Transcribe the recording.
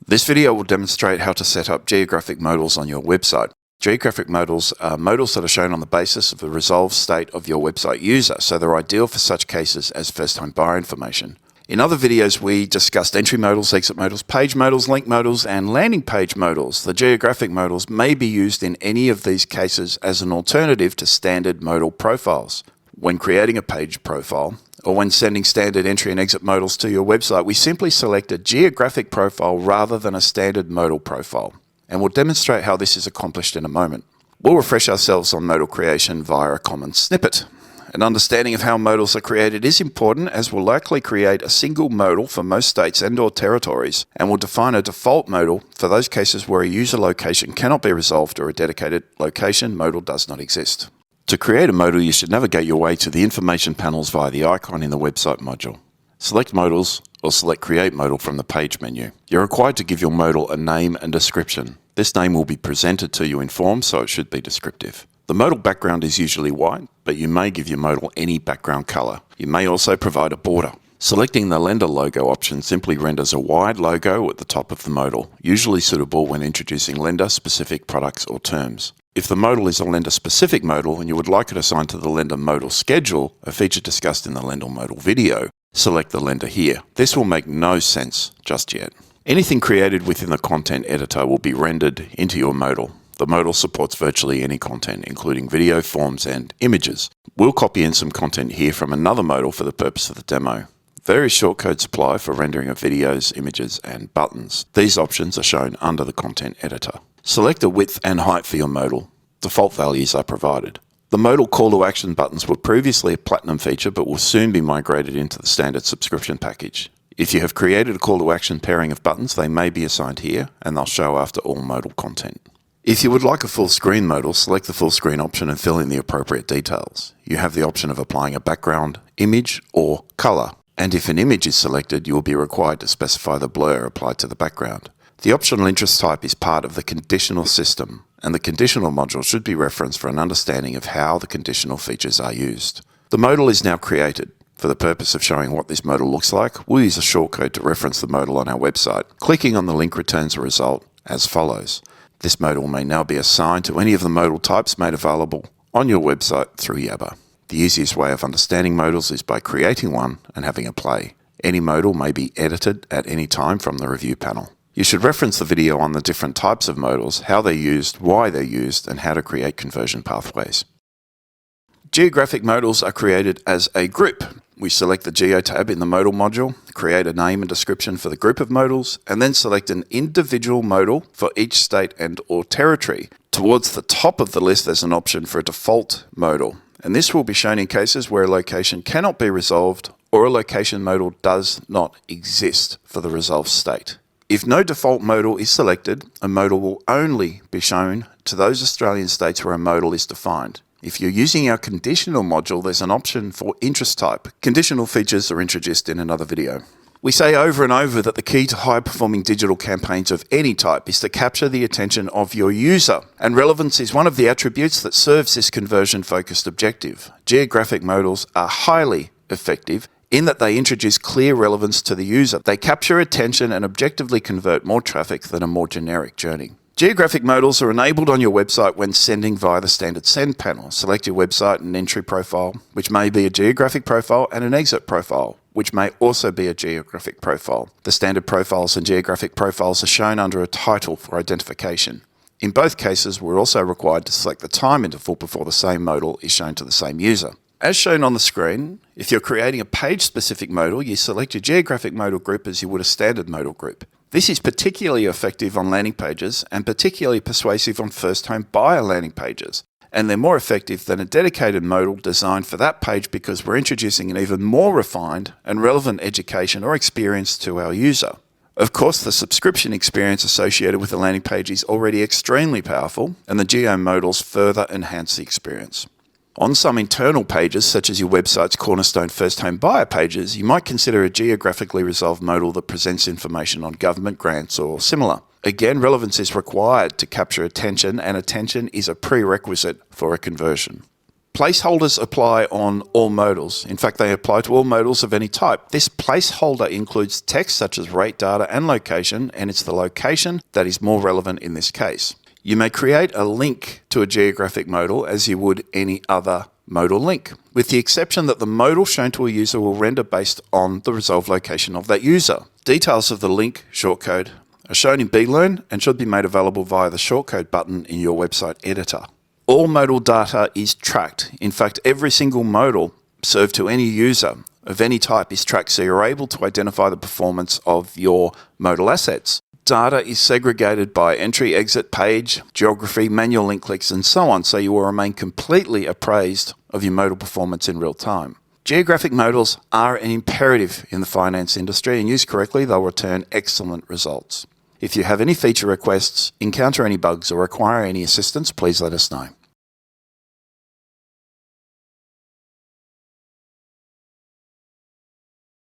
This video will demonstrate how to set up geographic modals on your website. Geographic modals are modals that are shown on the basis of the resolved state of your website user, so they're ideal for such cases as first-time buyer information. In other videos, we discussed entry modals, exit modals, page modals, link modals, and landing page modals. The geographic modals may be used in any of these cases as an alternative to standard modal profiles. When creating a page profile, or when sending standard entry and exit modals to your website, we simply select a geographic profile rather than a standard modal profile. And we'll demonstrate how this is accomplished in a moment. We'll refresh ourselves on modal creation via a common snippet. An understanding of how modals are created is important, as we'll likely create a single modal for most states and/or territories, and we'll define a default modal for those cases where a user location cannot be resolved or a dedicated location modal does not exist. To create a modal, you should navigate your way to the information panels via the icon in the website module. Select Modals or select Create Modal from the Page menu. You're required to give your modal a name and description. This name will be presented to you in form, so it should be descriptive. The modal background is usually white, but you may give your modal any background color. You may also provide a border. Selecting the lender logo option simply renders a wide logo at the top of the modal, usually suitable when introducing lender-specific products or terms. If the modal is a lender-specific modal and you would like it assigned to the lender modal schedule, a feature discussed in the lender modal video, select the lender here. This will make no sense just yet. Anything created within the content editor will be rendered into your modal. The modal supports virtually any content, including video, forms, and images. We'll copy in some content here from another modal for the purpose of the demo. Various shortcodes apply for rendering of videos, images, and buttons. These options are shown under the content editor. Select a width and height for your modal. Default values are provided. The modal call to action buttons were previously a platinum feature but will soon be migrated into the standard subscription package. If you have created a call to action pairing of buttons, they may be assigned here and they'll show after all modal content. If you would like a full screen modal, select the full screen option and fill in the appropriate details. You have the option of applying a background, image, or color. And if an image is selected, you will be required to specify the blur applied to the background. The optional interest type is part of the conditional system, and the conditional module should be referenced for an understanding of how the conditional features are used. The modal is now created. For the purpose of showing what this modal looks like, we'll use a shortcode to reference the modal on our website. Clicking on the link returns a result as follows. This modal may now be assigned to any of the modal types made available on your website through Yabba. The easiest way of understanding modals is by creating one and having a play. Any modal may be edited at any time from the review panel. You should reference the video on the different types of modals, how they're used, why they're used, and how to create conversion pathways. Geographic modals are created as a group. We select the Geo tab in the modal module, create a name and description for the group of modals, and then select an individual modal for each state and/or territory. Towards the top of the list, there's an option for a default modal, and this will be shown in cases where a location cannot be resolved or a location modal does not exist for the resolved state. If no default modal is selected, a modal will only be shown to those Australian states where a modal is defined. If you're using our conditional module, there's an option for interest type. Conditional features are introduced in another video. We say over and over that the key to high-performing digital campaigns of any type is to capture the attention of your user, and relevance is one of the attributes that serves this conversion-focused objective. Geographic modals are highly effective in that they introduce clear relevance to the user. They capture attention and objectively convert more traffic than a more generic journey. Geographic modals are enabled on your website when sending via the standard send panel. Select your website and entry profile, which may be a geographic profile, and an exit profile, which may also be a geographic profile. The standard profiles and geographic profiles are shown under a title for identification. In both cases, we're also required to select the time interval before the same modal is shown to the same user. As shown on the screen, if you're creating a page-specific modal, you select your geographic modal group as you would a standard modal group. This is particularly effective on landing pages and particularly persuasive on first-home buyer landing pages. And they're more effective than a dedicated modal designed for that page because we're introducing an even more refined and relevant education or experience to our user. Of course, the subscription experience associated with the landing page is already extremely powerful, and the geo modals further enhance the experience. On some internal pages, such as your website's cornerstone first-home buyer pages, you might consider a geographically resolved modal that presents information on government grants or similar. Again, relevance is required to capture attention, and attention is a prerequisite for a conversion. Placeholders apply on all modals. In fact, they apply to all modals of any type. This placeholder includes text such as rate data and location, and it's the location that is more relevant in this case. You may create a link to a geographic modal as you would any other modal link, with the exception that the modal shown to a user will render based on the resolved location of that user. Details of the link shortcode are shown in blearn and should be made available via the shortcode button in your website editor. All modal data is tracked. In fact, every single modal served to any user of any type is tracked, so you're able to identify the performance of your modal assets. Data is segregated by entry, exit, page, geography, manual link clicks, and so on, so you will remain completely appraised of your modal performance in real time. Geographic modals are an imperative in the finance industry, and used correctly, they'll return excellent results. If you have any feature requests, encounter any bugs, or require any assistance, please let us know.